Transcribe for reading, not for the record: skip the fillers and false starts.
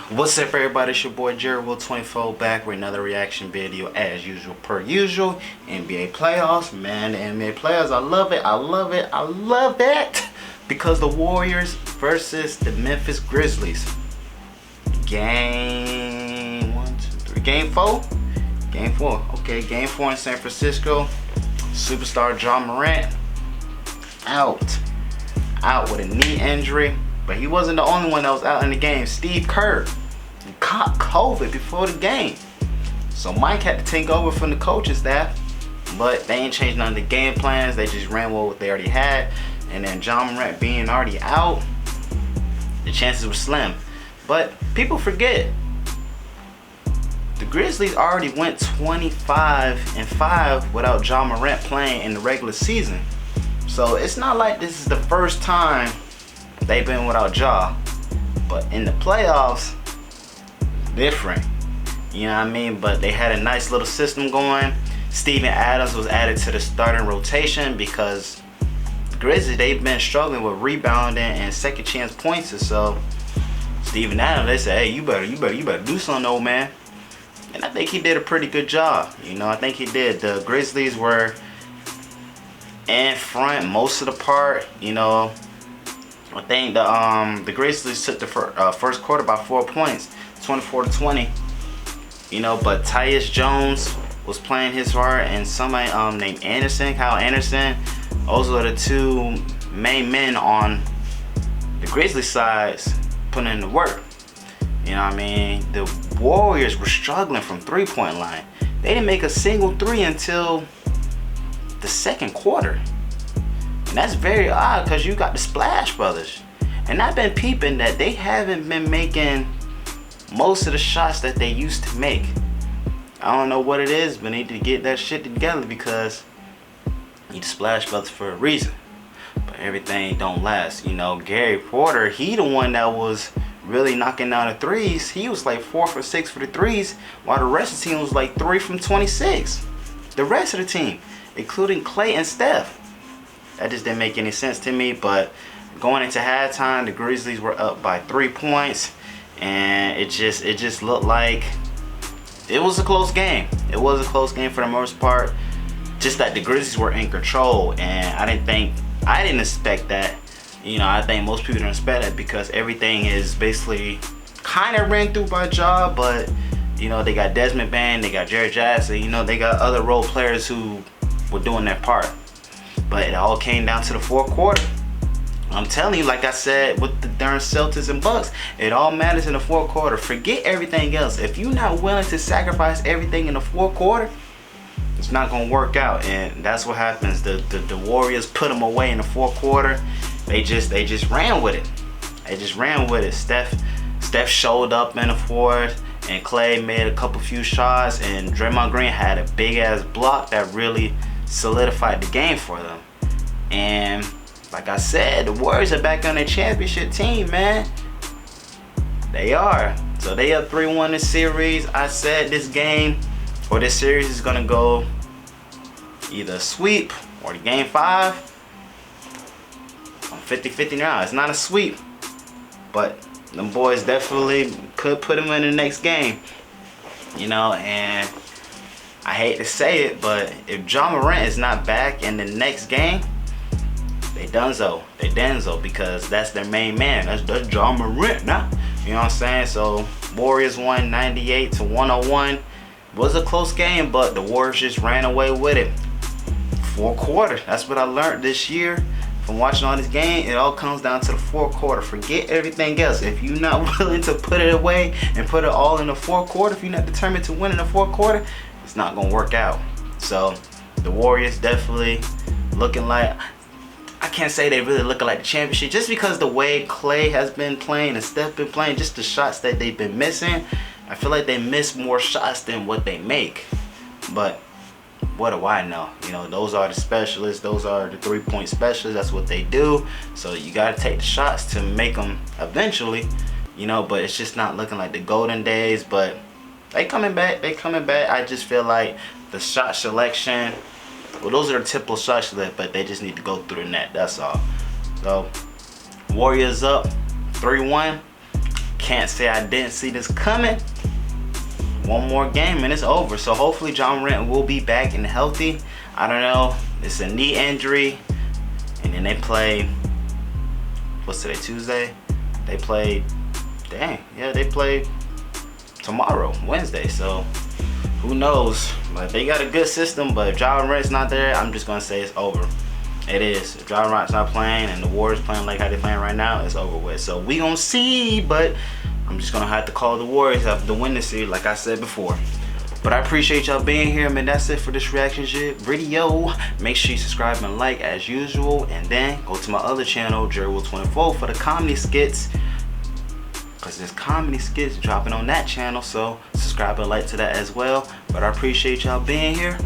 What's up, everybody? It's your boy Jerry Will 24 back with another reaction video as usual, per usual. NBA playoffs, man. The NBA playoffs, I love it. I love it. I love it because the Warriors versus the Memphis Grizzlies. Game 1, 2, 3. Game 4. Game 4. Okay, game 4 in San Francisco. Superstar Ja Monart out with a knee injury. But he wasn't the only one that was out in the game. Steve Kerr caught COVID before the game. So Mike had to take over from the coaching staff. But they ain't changed none of the game plans. They just ran with what they already had. And then Ja Monart being already out, the chances were slim. But people forget, the Grizzlies already went 25-5 without Ja Monart playing in the regular season. So it's not like this is the first time they've been without Ja, but in the playoffs, different. You know what I mean? But they had a nice little system going. Steven Adams was added to the starting rotation because the Grizzlies, they've been struggling with rebounding and second chance points. So Steven Adams, they said, hey, you better do something, old man. And I think he did a pretty good job. You know, I think he did. The Grizzlies were in front most of the part. You know, I think the Grizzlies took the first quarter by 4 points, 24-20. You know, but Tyus Jones was playing his part, and somebody named Kyle Anderson. Those are the two main men on the Grizzlies sides putting in the work. You know what I mean? The Warriors were struggling from three-point line. They didn't make a single three until the second quarter. And that's very odd because you got the Splash Brothers. And I've been peeping that they haven't been making most of the shots that they used to make. I don't know what it is, but they need to get that shit together because you need the Splash Brothers for a reason. But everything don't last. You know, Gary Porter, he the one that was really knocking down the threes. He was like 4 for 6 for the threes, while the rest of the team was like 3 from 26. The rest of the team, including Clay and Steph. That just didn't make any sense to me. But going into halftime, the Grizzlies were up by 3 points, and it just looked like it was a close game. It was a close game for the most part. Just that the Grizzlies were in control, and I didn't expect that. You know, I think most people don't expect that because everything is basically kind of ran through by Ja, but you know, they got Desmond Bain, they got Jared Jackson, you know, they got other role players who were doing their part. But it all came down to the fourth quarter. I'm telling you, like I said with the darn Celtics and Bucks, it all matters in the fourth quarter. Forget everything else. If you're not willing to sacrifice everything in the fourth quarter, it's not gonna work out. And that's what happens. The Warriors put them away in the fourth quarter. They just ran with it. They just ran with it. Steph showed up in the fourth, and Clay made a few shots, and Draymond Green had a big ass block that really solidified the game for them. And like I said, the Warriors are back on their championship team, man. They are. So they up 3-1 this series. I said this game or this series is gonna go either a sweep or the game 5. I'm 50-50 now. It's not a sweep, but them boys definitely could put them in the next game. You know, and I hate to say it, but if Ja Monart is not back in the next game, they donezo. They denzo, because that's their main man. That's Ja Monart now. You know what I'm saying? So Warriors won 98-101. It was a close game, but the Warriors just ran away with it. Fourth quarter. That's what I learned this year from watching all this game. It all comes down to the fourth quarter. Forget everything else. If you're not willing to put it away and put it all in the fourth quarter, if you're not determined to win in the fourth quarter, it's not gonna work out. So the Warriors definitely looking like, I can't say they really looking like the championship just because the way Clay has been playing and Steph been playing, just the shots that they've been missing. I feel like they miss more shots than what they make. But what do I know? You know, those are the specialists. Those are the three-point specialists. That's what they do. So you got to take the shots to make them eventually. You know, but it's just not looking like the golden days. But they coming back. They coming back. I just feel like the shot selection, well, those are the typical shots, but they just need to go through the net. That's all. So Warriors up 3-1. can't say I didn't see this coming. One more game and it's over. So hopefully Ja Monart will be back and healthy. I don't know. It's a knee injury. And then they play, what's today, Tuesday? They play, dang, yeah, they play tomorrow, Wednesday. So who knows? But they got a good system, but if Ja Monart's not there, I'm just gonna say it's over. It is. If Ja Monart's not playing and the Warriors playing like how they're playing right now, it's over with. So we gonna see, but I'm just gonna have to call the Warriors up to win this series, like I said before. But I appreciate y'all being here, man. That's it for this reaction shit video. Make sure you subscribe and like as usual, and then go to my other channel, Jerry24, for the comedy skits. Cause there's comedy skits dropping on that channel, so subscribe and like to that as well. But I appreciate y'all being here.